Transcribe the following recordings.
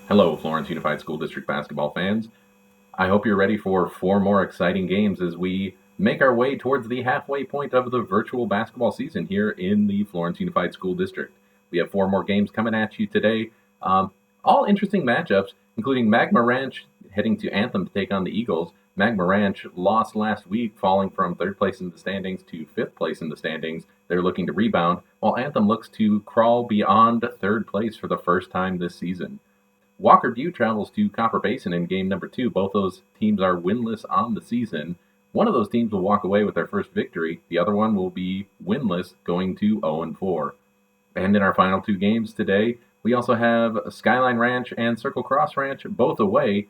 Hello, Florence Unified School District basketball fans. I hope you're ready for 4 more exciting games as we make our way towards the halfway point of the virtual basketball season here in the Florence Unified School District. We have 4 more games coming at you today. All interesting matchups, including Magma Ranch heading to Anthem to take on the Eagles. Magma Ranch lost last week, falling from 3rd place in the standings to 5th place in the standings. They're looking to rebound, while Anthem looks to crawl beyond 3rd place for the first time this season. Walker Butte travels to Copper Basin in game number 2. Both those teams are winless on the season. One of those teams will walk away with their first victory. The other one will be winless, going to 0-4. And in our final 2 games today, we also have Skyline Ranch and Circle Cross Ranch, both away,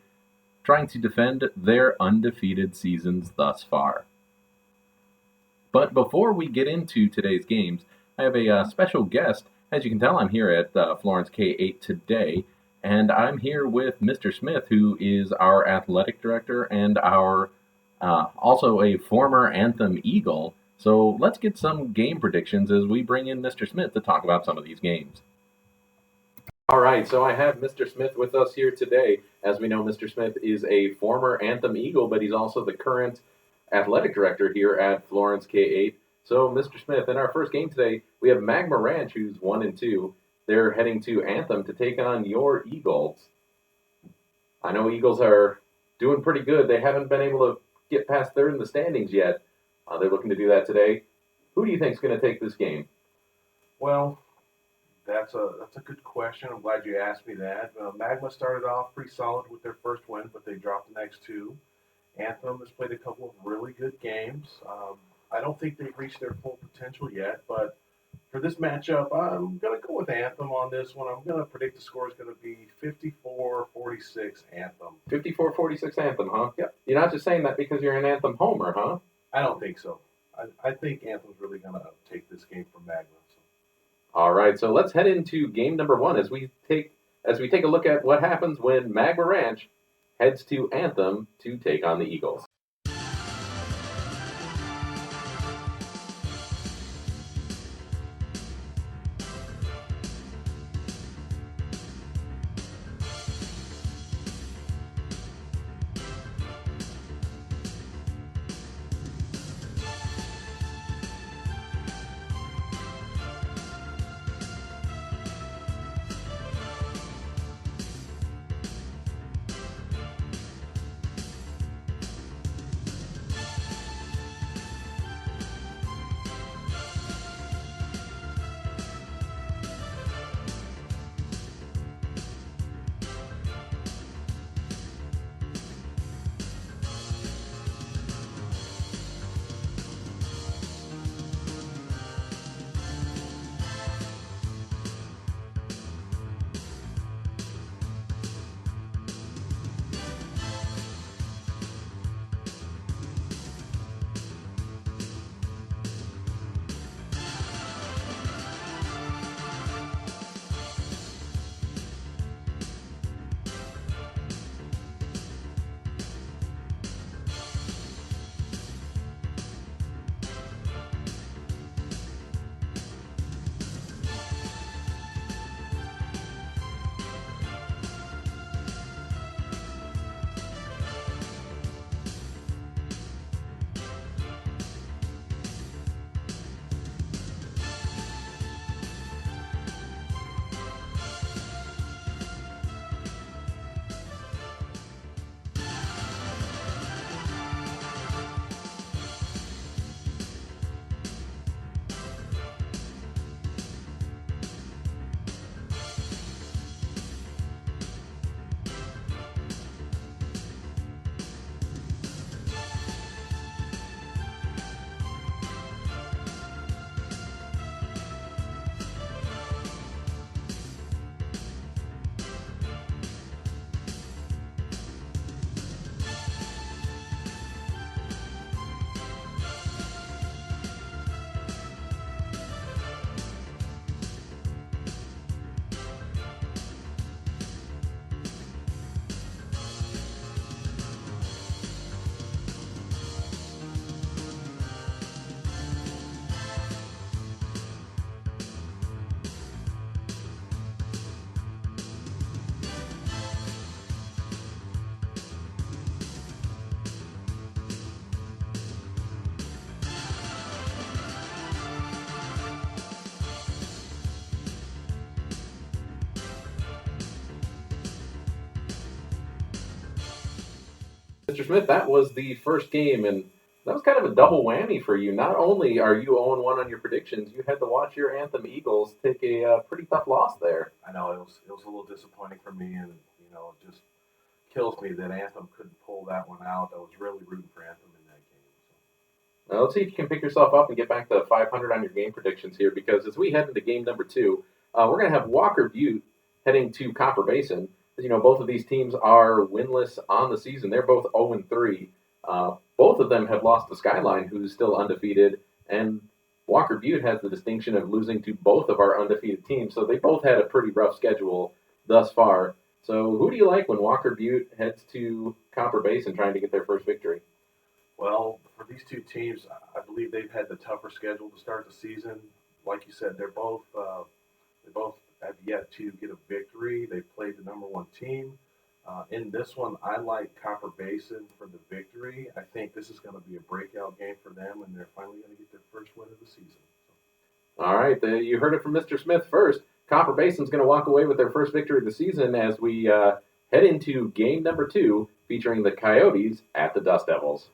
trying to defend their undefeated seasons thus far. But before we get into today's games, I have a special guest. As you can tell, I'm here at Florence K-8 today. And I'm here with Mr. Smith, who is our athletic director and our also a former Anthem Eagle. So let's get some game predictions as we bring in Mr. Smith to talk about some of these games. All right, so I have Mr. Smith with us here today. As we know, Mr. Smith is a former Anthem Eagle, but he's also the current athletic director here at Florence K-8. So, Mr. Smith, in our first game today, we have Magma Ranch, who's 1-2. They're heading to Anthem to take on your Eagles. I know Eagles are doing pretty good. They haven't been able to get past 3rd in the standings yet. They're looking to do that today. Who do you think is going to take this game? Well, that's a good question. I'm glad you asked me that. Magma started off pretty solid with their first win, but they dropped the next 2. Anthem has played a couple of really good games. I don't think they've reached their full potential yet, but for this matchup, I'm going to go with Anthem on this one. I'm going to predict the score is going to be 54-46 Anthem. 54-46 Anthem, huh? Yep. You're not just saying that because you're an Anthem homer, huh? I don't think so. I think Anthem's really going to take this game from Magma. So. All right, so let's head into game number 1 as we take a look at what happens when Magma Ranch heads to Anthem to take on the Eagles. Mr. Smith, that was the first game, and that was kind of a double whammy for you. Not only are you 0-1 on your predictions, you had to watch your Anthem Eagles take a pretty tough loss there. I know it was a little disappointing for me, and it just kills me that Anthem couldn't pull that one out. I was really rooting for Anthem in that game. Now, let's see if you can pick yourself up and get back to 500 on your game predictions here, because as we head into game number two, we're going to have Walker Butte heading to Copper Basin. As you know, both of these teams are winless on the season. They're both 0-3. Both of them have lost to Skyline, who's still undefeated, and Walker Butte has the distinction of losing to both of our undefeated teams. So they both had a pretty rough schedule thus far. So who do you like when Walker Butte heads to Copper Basin trying to get their first victory? Well, for these two teams, I believe they've had the tougher schedule to start the season. Like you said, they both have yet to get a victory. They played the number one team. In this one, I like Copper Basin for the victory. I think this is going to be a breakout game for them, and they're finally going to get their first win of the season. All right, you heard it from Mr. Smith first. Copper Basin's going to walk away with their first victory of the season as we head into game number two, featuring the Coyotes at the Dust Devils.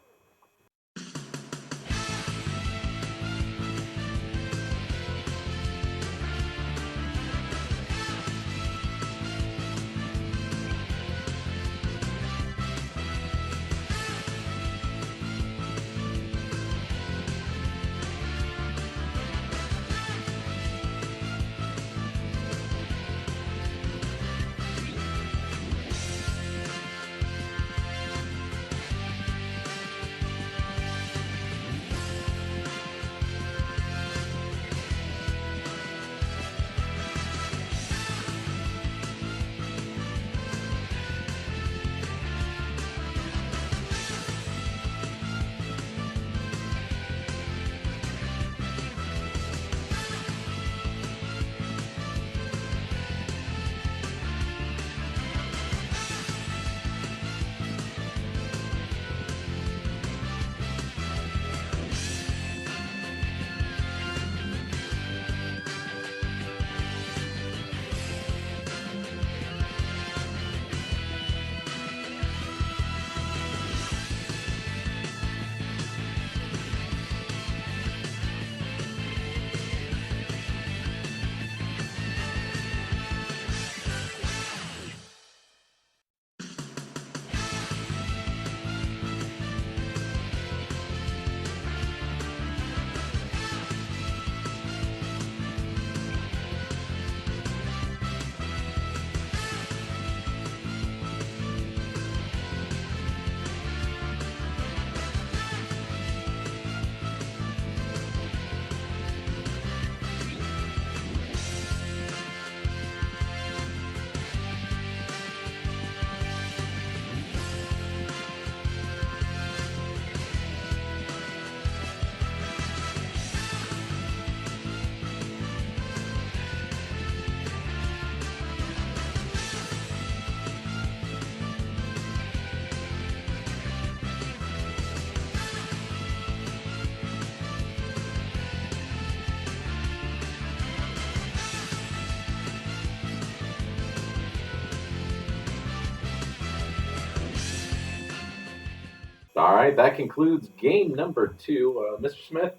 All right, that concludes game number two. Mr. Smith,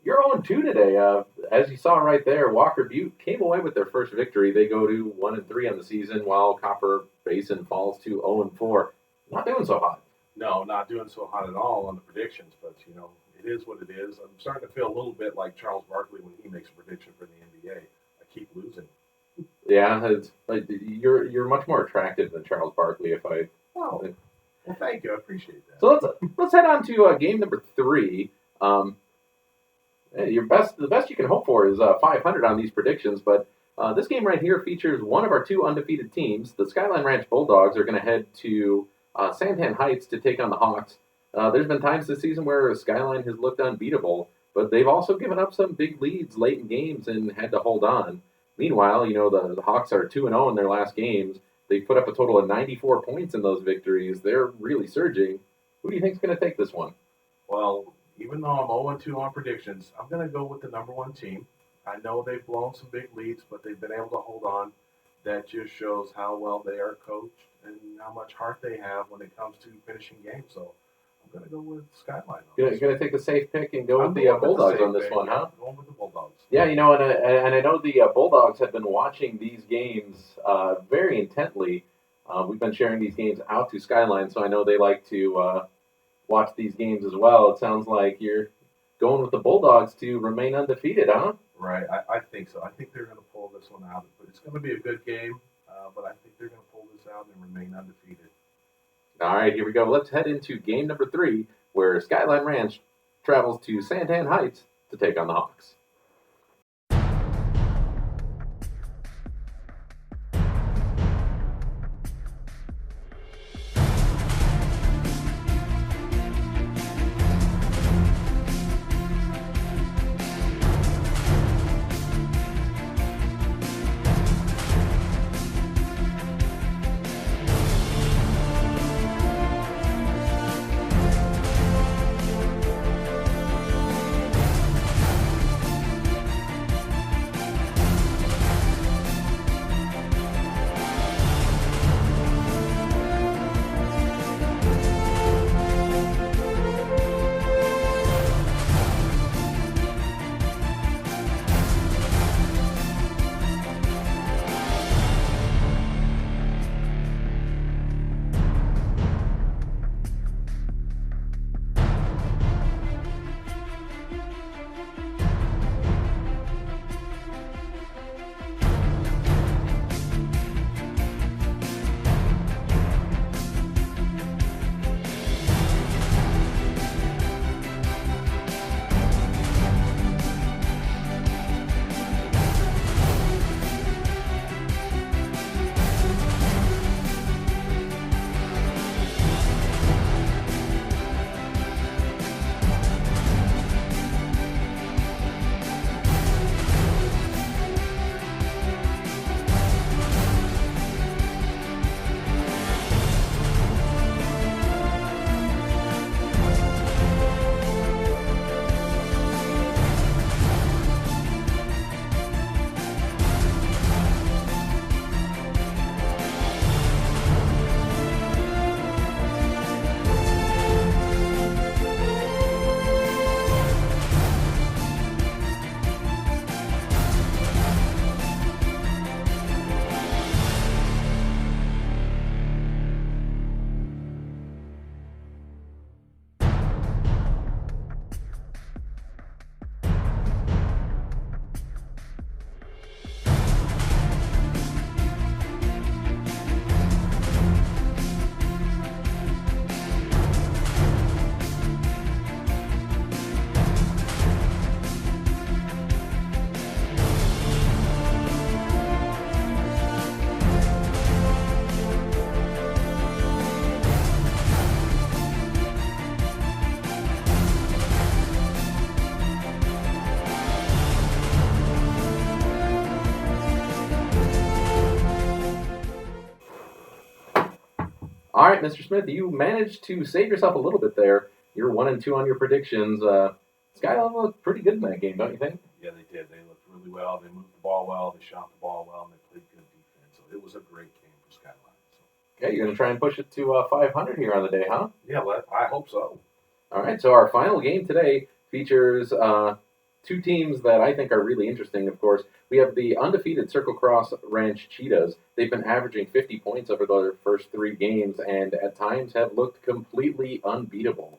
you're 0-2 today. As you saw right there, Walker Butte came away with their first victory. They go to 1-3 on the season, while Copper Basin falls to 0-4. Not doing so hot. No, not doing so hot at all on the predictions, but it is what it is. I'm starting to feel a little bit like Charles Barkley when he makes a prediction for the NBA. I keep losing. Yeah, you're much more attractive than Charles Barkley. Oh, well, thank you. I appreciate that. So let's head on to game number three. The best you can hope for is 500 on these predictions, but this game right here features one of our two undefeated teams. The Skyline Ranch Bulldogs are going to head to Santan Heights to take on the Hawks. There's been times this season where Skyline has looked unbeatable, but they've also given up some big leads late in games and had to hold on. Meanwhile, the Hawks are 2-0 in their last games. They put up a total of 94 points in those victories. They're really surging. Who do you think is going to take this one? Well, even though I'm 0-2 on predictions, I'm going to go with the number one team. I know they've blown some big leads, but they've been able to hold on. that just shows how well they are coached and how much heart they have when it comes to finishing games. So I'm going to go with Skyline. You're going to take the safe pick and go I'm with the going with Bulldogs safe on this pick, one, yeah. huh? I'm going with the Bulldogs. Yeah, and I know the Bulldogs have been watching these games very intently. We've been sharing these games out to Skyline, so I know they like to watch these games as well. It sounds like you're going with the Bulldogs to remain undefeated, huh? Right, I think so. I think they're going to pull this one out. But it's going to be a good game, but I think they're going to pull this out and remain undefeated. All right, here we go. Let's head into game number 3, where Skyline Ranch travels to Santan Heights to take on the Hawks. All right, Mr. Smith, you managed to save yourself a little bit there. You're 1-2 on your predictions. Skyline looked pretty good in that game, don't you think? Yeah, they did. They looked really well. They moved the ball well. They shot the ball well, and they played good defense. So it was a great game for Skyline. So. Okay, you're going to try and push it to 500 here on the day, huh? Yeah, well, I hope so. All right, so our final game today features two teams that I think are really interesting, of course. We have the undefeated Circle Cross Ranch Cheetahs. They've been averaging 50 points over their first 3 games and at times have looked completely unbeatable.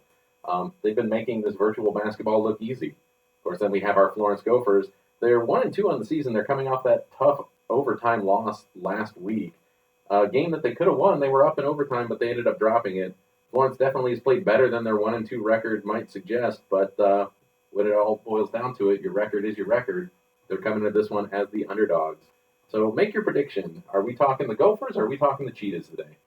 They've been making this virtual basketball look easy. Of course, then we have our Florence Gophers. They're 1-2 on the season. They're coming off that tough overtime loss last week. A game that they could have won. They were up in overtime, but they ended up dropping it. Florence definitely has played better than their 1-2 record might suggest, but when it all boils down to it, your record is your record. They're coming to this one as the underdogs. So make your prediction. Are we talking the Gophers or are we talking the Cheetahs today?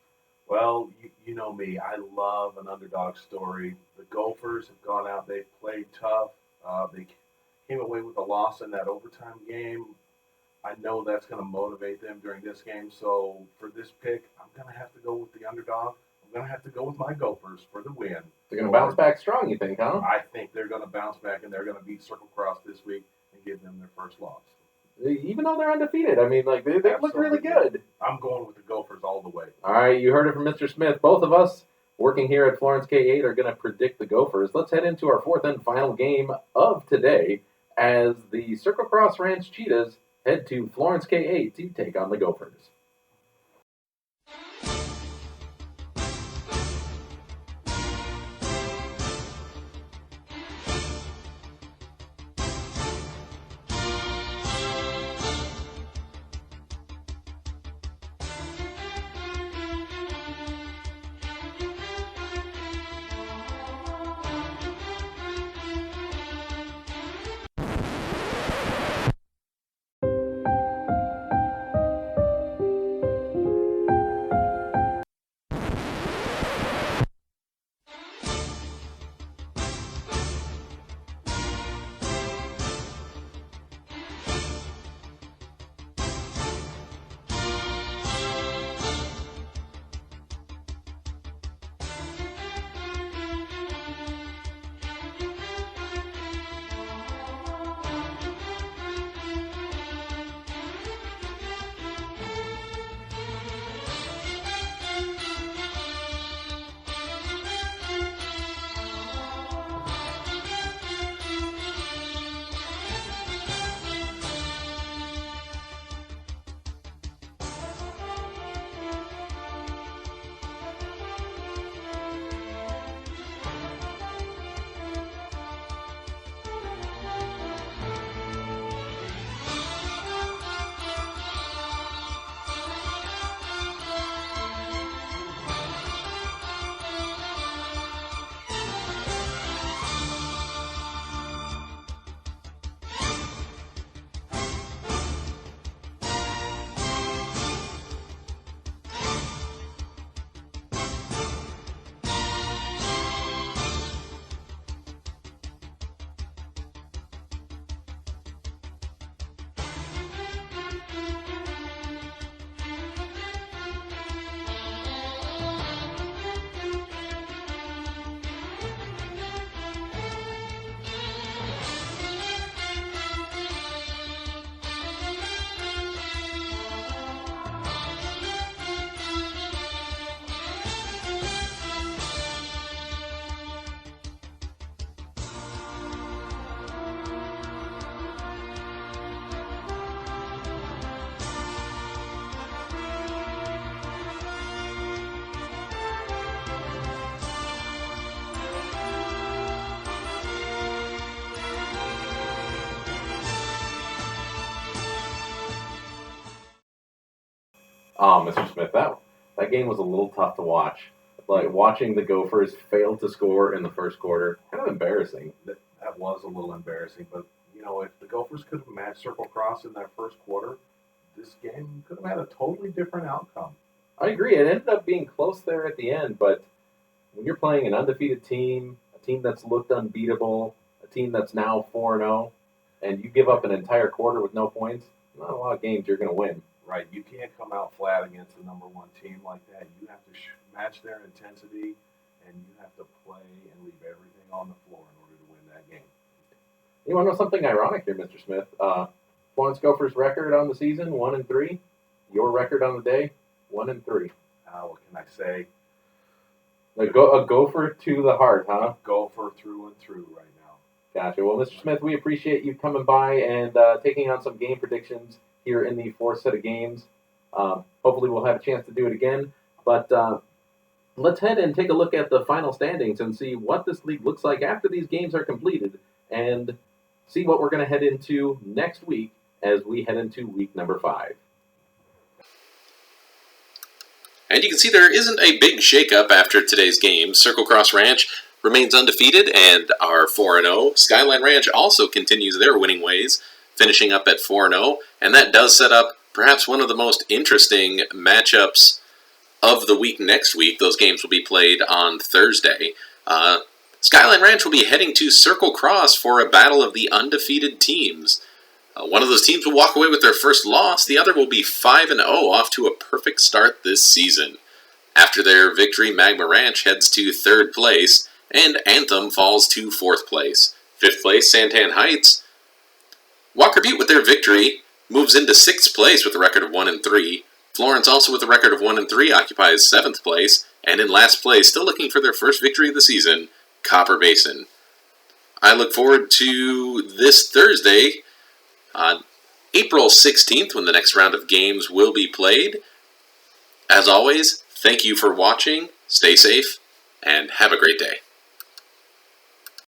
Well, you know me. I love an underdog story. The Gophers have gone out. They've played tough. They came away with a loss in that overtime game. I know that's going to motivate them during this game. So for this pick, I'm going to have to go with the underdog. I'm going to have to go with my Gophers for the win. They're going to bounce back strong, you think, huh? I think they're going to bounce back and they're going to beat Circle Cross this week and give them their first loss. Even though they're undefeated. I mean, like, they look really good. I'm going with the Gophers all the way. All right, you heard it from Mr. Smith. Both of us working here at Florence K8 are going to predict the Gophers. Let's head into our fourth and final game of today as the Circle Cross Ranch Cheetahs head to Florence K8 to take on the Gophers. Oh, Mr. Smith, that game was a little tough to watch. Like, watching the Gophers fail to score in the first quarter, kind of embarrassing. That was a little embarrassing, but you know, if the Gophers could have matched Circle Cross in that first quarter, this game could have had a totally different outcome. I agree. It ended up being close there at the end, but when you're playing an undefeated team, a team that's looked unbeatable, a team that's now 4-0, and you give up an entire quarter with no points, not a lot of games you're going to win. Right, you can't come out flat against the number one team like that. You have to match their intensity, and you have to play and leave everything on the floor in order to win that game. You want to know something ironic here, Mr. Smith? Florence Gophers' record on the season, 1-3. Your record on the day, 1-3. What can I say? A Gopher to the heart, huh? A Gopher through and through right now. Gotcha. Well, Mr. Smith, we appreciate you coming by and taking on some game predictions here in the fourth set of games. Hopefully we'll have a chance to do it again. But let's head and take a look at the final standings and see what this league looks like after these games are completed and see what we're going to head into next week as we head into week number 5. And you can see there isn't a big shakeup after today's game. Circle Cross Ranch remains undefeated and are 4-0. Skyline Ranch also continues their winning ways, finishing up at 4-0, and that does set up perhaps one of the most interesting matchups of the week next week. Those games will be played on Thursday. Skyline Ranch will be heading to Circle Cross for a battle of the undefeated teams. One of those teams will walk away with their first loss. The other will be 5-0, off to a perfect start this season. After their victory, Magma Ranch heads to 3rd place, and Anthem falls to 4th place. 5th place, Santan Heights. Walker Butte, with their victory, moves into 6th place with a record of 1-3. Florence, also with a record of 1-3, occupies 7th place. And in last place, still looking for their first victory of the season, Copper Basin. I look forward to this Thursday, on April 16th, when the next round of games will be played. As always, thank you for watching, stay safe, and have a great day.